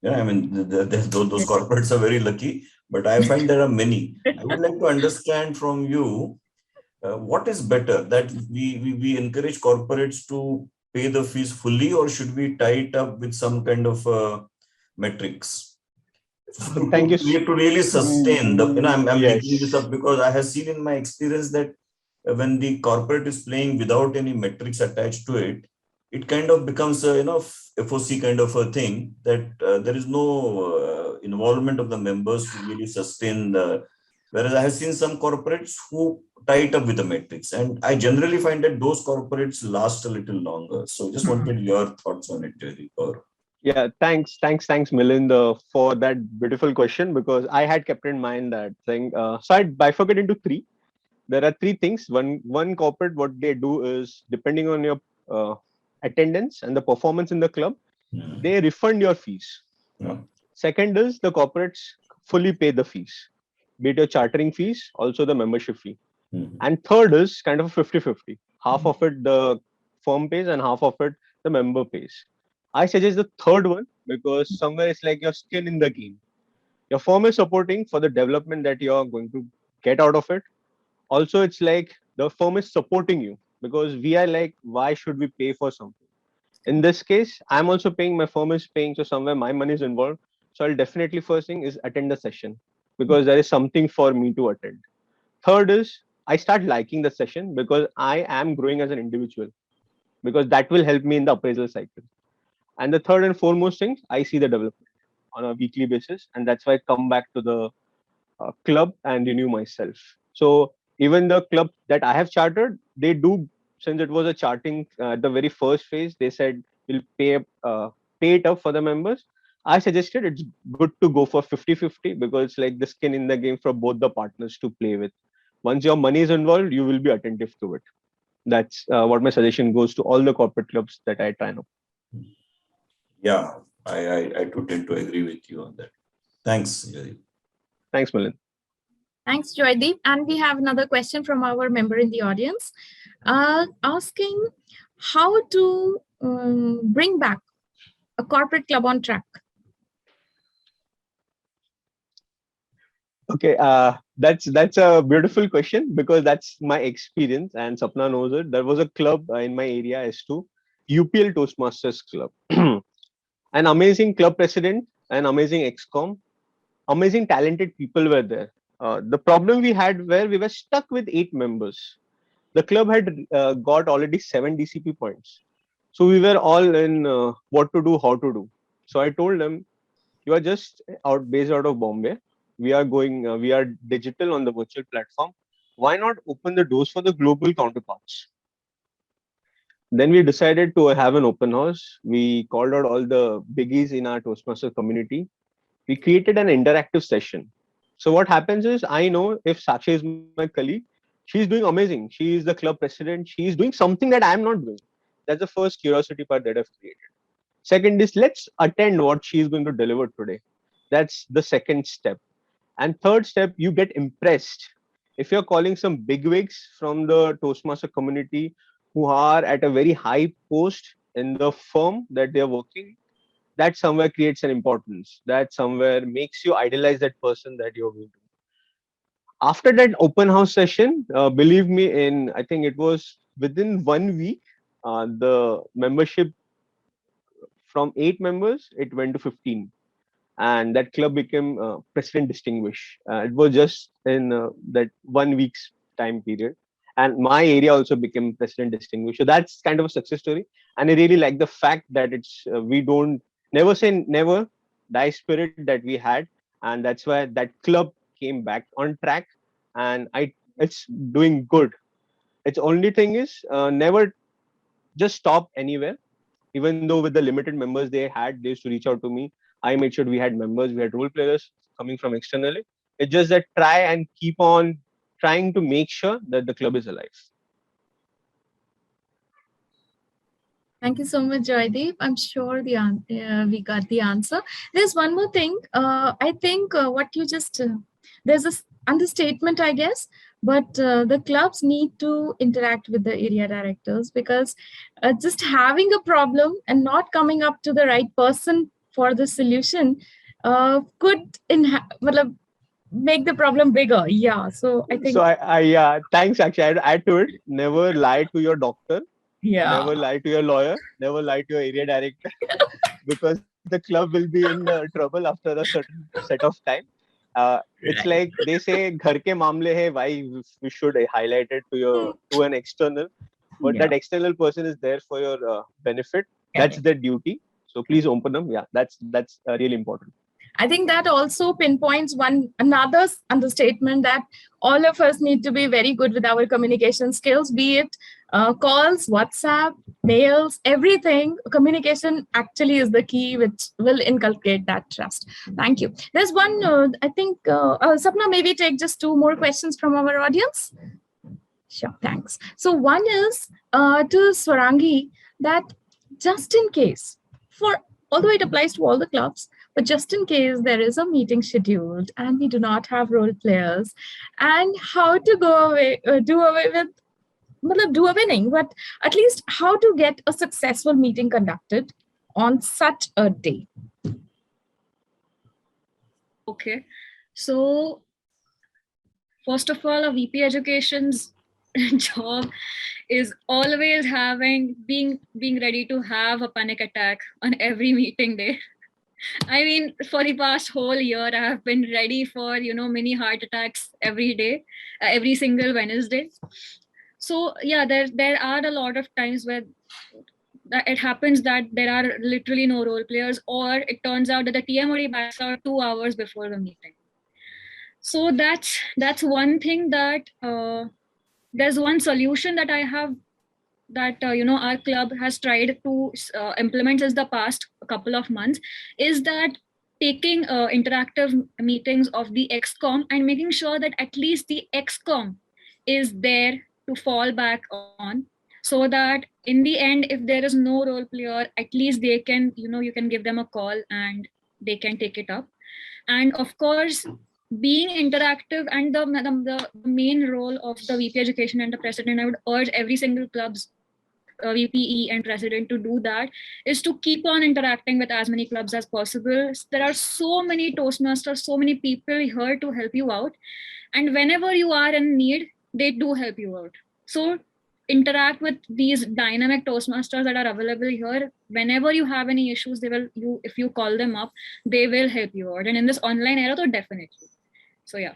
G: Yeah, I mean, those corporates are very lucky, but I find there are many. I would like to understand from you, what is better, that we encourage corporates to pay the fees fully, or should we tie it up with some kind of metrics?
C: Thank you.
G: To really sustain the, I'm
C: Yes.
G: taking this up because I have seen in my experience that when the corporate is playing without any metrics attached to it, it kind of becomes a FOC kind of a thing that there is no involvement of the members to really sustain the. Whereas I have seen some corporates who tie it up with the metrics, and I generally find that those corporates last a little longer. So just wanted your thoughts on it, Joydeep.
C: Yeah, thanks, Milind, for that beautiful question, because I had kept in mind that thing. So I bifurcate into three. There are three things. One corporate, what they do is, depending on your attendance and the performance in the club, they refund your fees.
G: Yeah.
C: Second is the corporates fully pay the fees, be it your chartering fees, also the membership fee. And third is kind of a 50-50. Half of it the firm pays and half of it the member pays. I suggest the third one because somewhere it's like your skin in the game. Your firm is supporting for the development that you're going to get out of it. Also, it's like the firm is supporting you because we are like, why should we pay for something? In this case, I'm also paying, my firm is paying, so somewhere my money is involved. So I'll definitely first thing is attend the session because there is something for me to attend. Third is I start liking the session because I am growing as an individual, because that will help me in the appraisal cycle. And the third and foremost thing, I see the development on a weekly basis. And that's why I come back to the club and renew myself. So even the club that I have chartered, they do, since it was a charting at the very first phase, they said we'll pay it up for the members. I suggested it's good to go for 50-50 because it's like the skin in the game for both the partners to play with. Once your money is involved, you will be attentive to it. That's what my suggestion goes to all the corporate clubs that I try now.
G: Yeah, I do tend to agree with you on that. Thanks.
C: Thanks, Milind.
B: Thanks, Joydeep. And we have another question from our member in the audience, asking how to bring back a corporate club on track.
C: Okay, that's a beautiful question because that's my experience, and Sapna knows it. There was a club in my area as to UPL Toastmasters Club. An amazing club president, an amazing excom, amazing talented people were there. The problem we had where we were stuck with 8 members. The club had got already 7 DCP points. So we were all in what to do, how to do. So I told them, you are just based out of Bombay. We are we are digital on the virtual platform. Why not open the doors for the global counterparts? Then we decided to have an open house. We called out all the biggies in our Toastmaster community. We created an interactive session. So what happens is, I know if Sakshi is my colleague, she's doing amazing. She is the club president. She is doing something that I'm not doing. That's the first curiosity part that I've created. Second is, let's attend what she is going to deliver today. That's the second step. And third step, you get impressed. If you're calling some bigwigs from the Toastmaster community who are at a very high post in the firm that they're working, that somewhere creates an importance. That somewhere makes you idolize that person that you're going to. After that open house session, believe me, I think it was within 1 week, the membership from 8 members, it went to 15. And that club became president distinguished. It was just in that 1 week's time period. And my area also became president distinguished. So that's kind of a success story. And I really like the fact that we don't never say never, die spirit that we had. And that's why that club came back on track. And it's doing good. Its only thing is never just stop anywhere. Even though with the limited members they used to reach out to me. I made sure we had members, we had role players coming from externally. It's just that try and keep on trying to make sure that the club is alive.
B: Thank you so much, Joydeep. I'm sure we got the answer. There's one more thing. I think what you just, there's this understatement, I guess, but the clubs need to interact with the area directors, because just having a problem and not coming up to the right person for the solution could make the problem bigger. Yeah. So I think.
C: So thanks. Actually, I'd add to it. Never lie to your doctor.
B: Yeah.
C: Never lie to your lawyer. Never lie to your area director, because the club will be in trouble after a certain set of time. It's like they say, "Ghar ke mamle hai." Why we should highlight it to an external, but that external person is there for your benefit. That's their duty. So please open them. Yeah, that's really important.
B: I think that also pinpoints another understatement, that all of us need to be very good with our communication skills, be it calls, WhatsApp, mails, everything. Communication actually is the key, which will inculcate that trust. Thank you. There's one, I think, Sapna, maybe take just 2 more questions from our audience. Sure, thanks. So one is to Swarangi, that just in case, although it applies to all the clubs, but just in case there is a meeting scheduled and we do not have role players, and how to do a winning, but at least how to get a successful meeting conducted on such a day.
D: Okay. So first of all, a VP Education's job is always being ready to have a panic attack on every meeting day. I mean, for the past whole year, I have been ready for, mini heart attacks every day, every single Wednesday. So yeah, there are a lot of times where it happens that there are literally no role players, or it turns out that the TM already backs out 2 hours before the meeting. So that's one thing that there's one solution that I have, that our club has tried to implement since the past couple of months, is that taking interactive meetings of the ExCom and making sure that at least the ExCom is there to fall back on so that in the end, if there is no role player, at least they can, you can give them a call and they can take it up. And of course, being interactive, and the main role of the VP Education and the president, I would urge every single club's VPE and president to do that, is to keep on interacting with as many clubs as possible. There are so many Toastmasters, so many people here to help you out. And whenever you are in need, they do help you out. So interact with these dynamic Toastmasters that are available here. Whenever you have any issues, if you call them up, they will help you out. And in this online era, though, definitely. So yeah.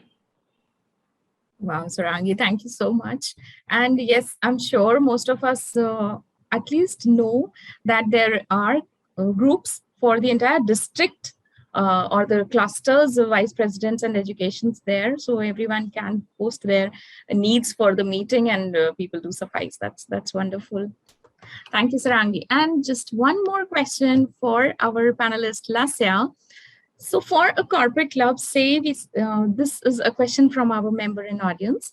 B: Wow, Swarangi, thank you so much. And yes, I'm sure most of us at least know that there are groups for the entire district or the clusters of vice presidents and educations there. So everyone can post their needs for the meeting and people do suffice. That's wonderful. Thank you, Swarangi. And just one more question for our panelist, Lasya. So for a corporate club, say this is a question from our member in audience.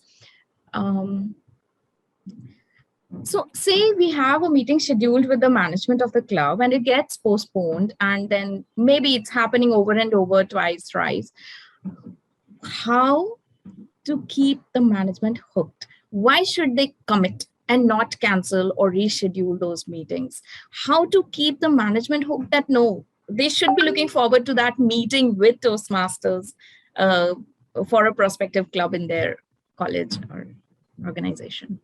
B: So say we have a meeting scheduled with the management of the club and it gets postponed, and then maybe it's happening over and over, twice, thrice. How to keep the management hooked? Why should they commit and not cancel or reschedule those meetings? How to keep the management hooked that no, they should be looking forward to that meeting with Toastmasters for a prospective club in their college or organization?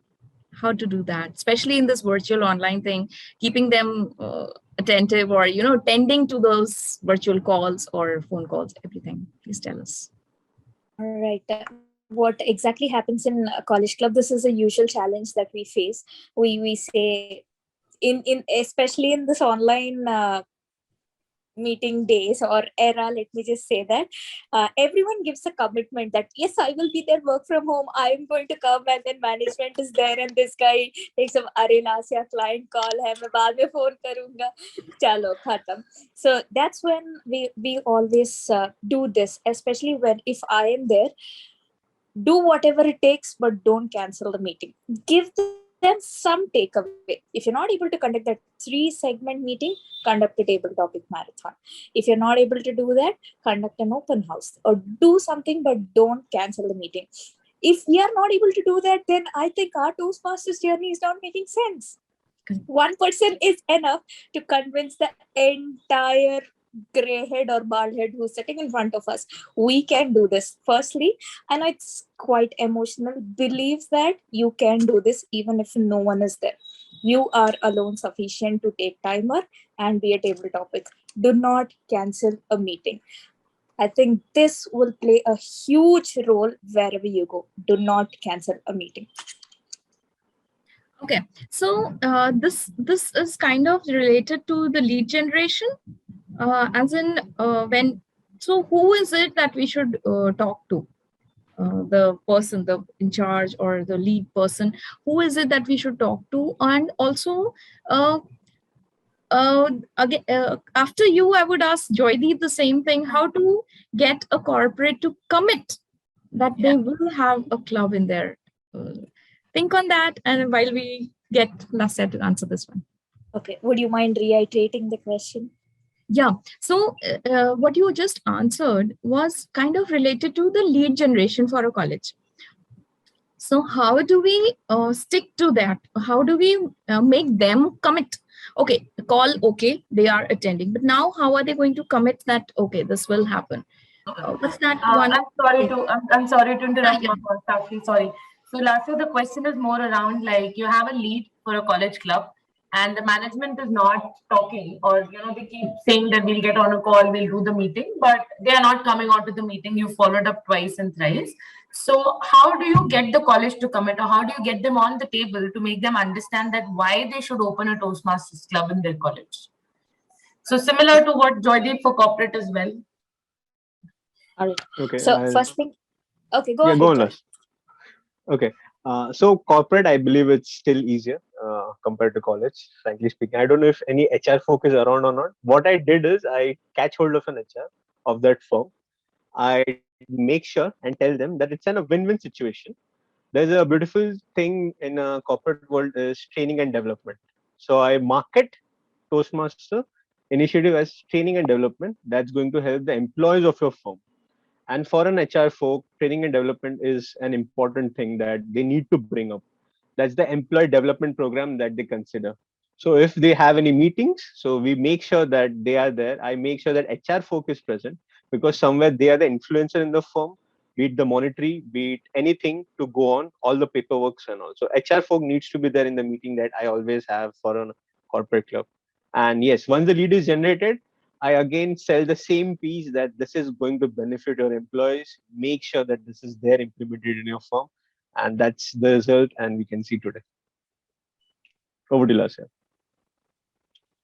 B: How to do that, especially in this virtual online thing, keeping them attentive or, tending to those virtual calls or phone calls, everything. Please tell us.
E: All right. What exactly happens in a college club? This is a usual challenge that we face. We say in especially in this online meeting days or era, let me just say that everyone gives a commitment that yes, I will be there, work from home, I am going to come, and then management is there and this guy takes up, "Are Lasya, client call hai, main baad mein phone karunga, chalo khatam." So that's when we always do this, especially when if I am there. Do whatever it takes, but don't cancel the meeting. Give them some takeaway. If you're not able to conduct that 3-segment meeting, conduct a table topic marathon. If you're not able to do that, conduct an open house or do something, but don't cancel the meeting. If we are not able to do that, then I think our Toastmasters journey is not making sense. One person is enough to convince the entire gray head or bald head who's sitting in front of us. We can do this. Firstly, and it's quite emotional, believes that you can do this even if no one is there. You are alone sufficient to take timer and be a table topic. Do not cancel a meeting. I think this will play a huge role wherever you go. Do not cancel a meeting.
B: Okay, so this is kind of related to the lead generation, as in when. So who is it that we should talk to? The person, the in charge or the lead person. Who is it that we should talk to? And also, again, after you, I would ask Joydeep the same thing. How to get a corporate to commit that they will have a club in there. Think on that, and while we get Lasya to answer this one.
E: Okay, would you mind reiterating the question?
B: Yeah, so what you just answered was kind of related to the lead generation for a college. So how do we stick to that? How do we make them commit? Okay, call, okay, they are attending, but now how are they going to commit that, okay, this will happen? What's that one?
A: I'm sorry to interrupt your thoughts, Sakshi. Sorry. So, Lasya, the question is more around like you have a lead for a college club, and the management is not talking, or they keep saying that we'll get on a call, we'll do the meeting, but they are not coming on to the meeting. You followed up twice and thrice. So, how do you get the college to commit, or how do you get them on the table to make them understand that why they should open a Toastmasters club in their college? So, similar to what Joydeep for corporate as well.
E: All right.
C: Okay.
E: So first thing, okay, go ahead.
C: Go on, Las. Okay. So corporate, I believe it's still easier compared to college, frankly speaking. I don't know if any HR folk is around or not. What I did is I catch hold of an HR of that firm. I make sure and tell them that it's a win-win situation. there's a beautiful thing in a corporate world is training and development. So I market Toastmaster initiative as training and development that's going to help the employees of your firm. And for an HR folk, training and development is an important thing that they need to bring up. That's the employee development program that they consider. So if they have any meetings, so we make sure that they are there. I make sure that HR folk is present because somewhere they are the influencer in the firm, be it the monetary, be it anything to go on, all the paperwork and all. So HR folk needs to be there in the meeting that I always have for a corporate club. And yes, once the lead is generated, I again sell the same piece that this is going to benefit your employees. Make sure that this is there implemented in your firm. And that's the result. And we can see today. Over to Lasya.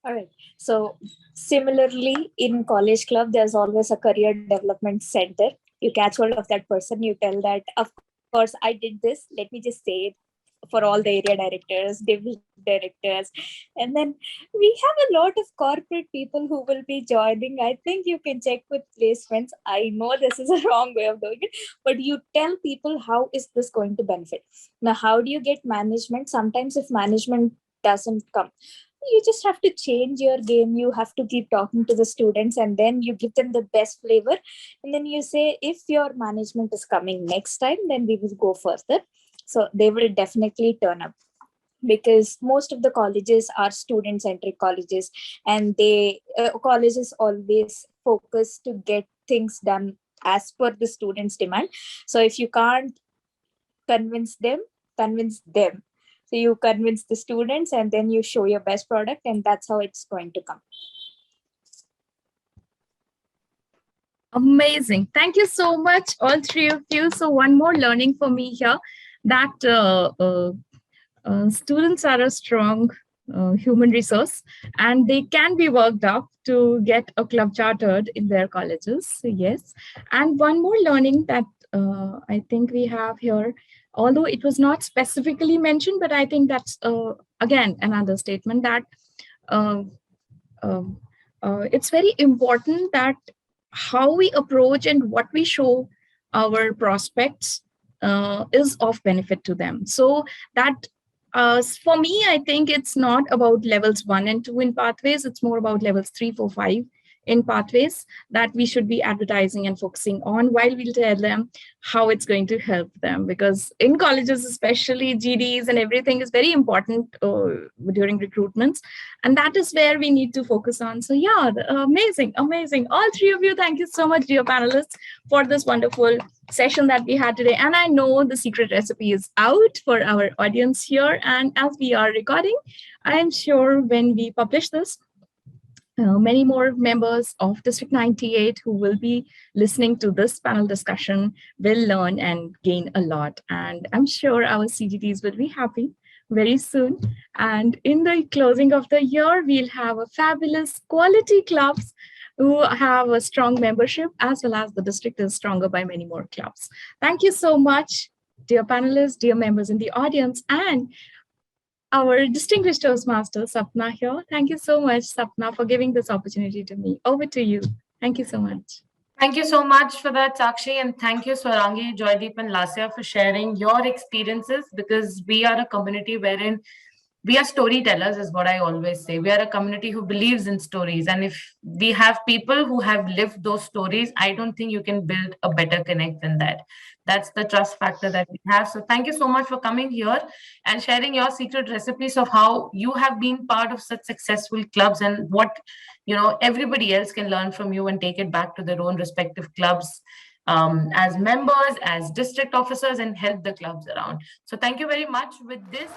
E: All right. So similarly, in college club, there's always a career development center. You catch hold of that person, you tell that, of course, I did this. Let me just say it for all the area directors, division directors. And then we have a lot of corporate people who will be joining. I think you can check with placements. I know this is a wrong way of doing it, but you tell people how is this going to benefit. Now, how do you get management? Sometimes if management doesn't come, you just have to change your game. You have to keep talking to the students and then you give them the best flavor. And then you say, if your management is coming next time, then we will go further. So they will definitely turn up because most of the colleges are student centric colleges and they colleges always focus to get things done as per the students' demand. So if you can't convince them, convince them. So you convince the students and then you show your best product and that's how it's going to come.
B: Amazing. Thank you so much, all three of you. So one more learning for me here that students are a strong human resource and they can be worked up to get a club chartered in their colleges. So yes. And one more learning that I think we have here, although it was not specifically mentioned, but I think that's, again, another statement that it's very important that how we approach and what we show our prospects is of benefit to them. So that for me, I think it's not about levels 1 and 2 in pathways. It's more about levels 3, 4, 5 in pathways that we should be advertising and focusing on while we'll tell them how it's going to help them. Because in colleges, especially GDs and everything is very important during recruitments. And that is where we need to focus on. So yeah, amazing, amazing. All three of you, thank you so much, dear panelists, for this wonderful session that we had today. And I know the secret recipe is out for our audience here. And as we are recording, I'm sure when we publish this, many more members of District 98 who will be listening to this panel discussion will learn and gain a lot. And I'm sure our CGTs will be happy very soon. And in the closing of the year, we'll have a fabulous quality clubs who have a strong membership, as well as the district is stronger by many more clubs. Thank you so much, dear panelists, dear members in the audience, and our distinguished Toastmaster, Sapna here. Thank you so much, Sapna, for giving this opportunity to me. Over to you. Thank you so much.
A: Thank you so much for that, Sakshi. And thank you, Swarangi, Joydeep, and Lasya for sharing your experiences, because we are a community wherein we are storytellers, is what I always say. We are a community who believes in stories. And if we have people who have lived those stories, I don't think you can build a better connect than that. That's the trust factor that we have. So thank you so much for coming here and sharing your secret recipes of how you have been part of such successful clubs and what, you know, everybody else can learn from you and take it back to their own respective clubs as members, as district officers, and help the clubs around. So thank you very much. With this,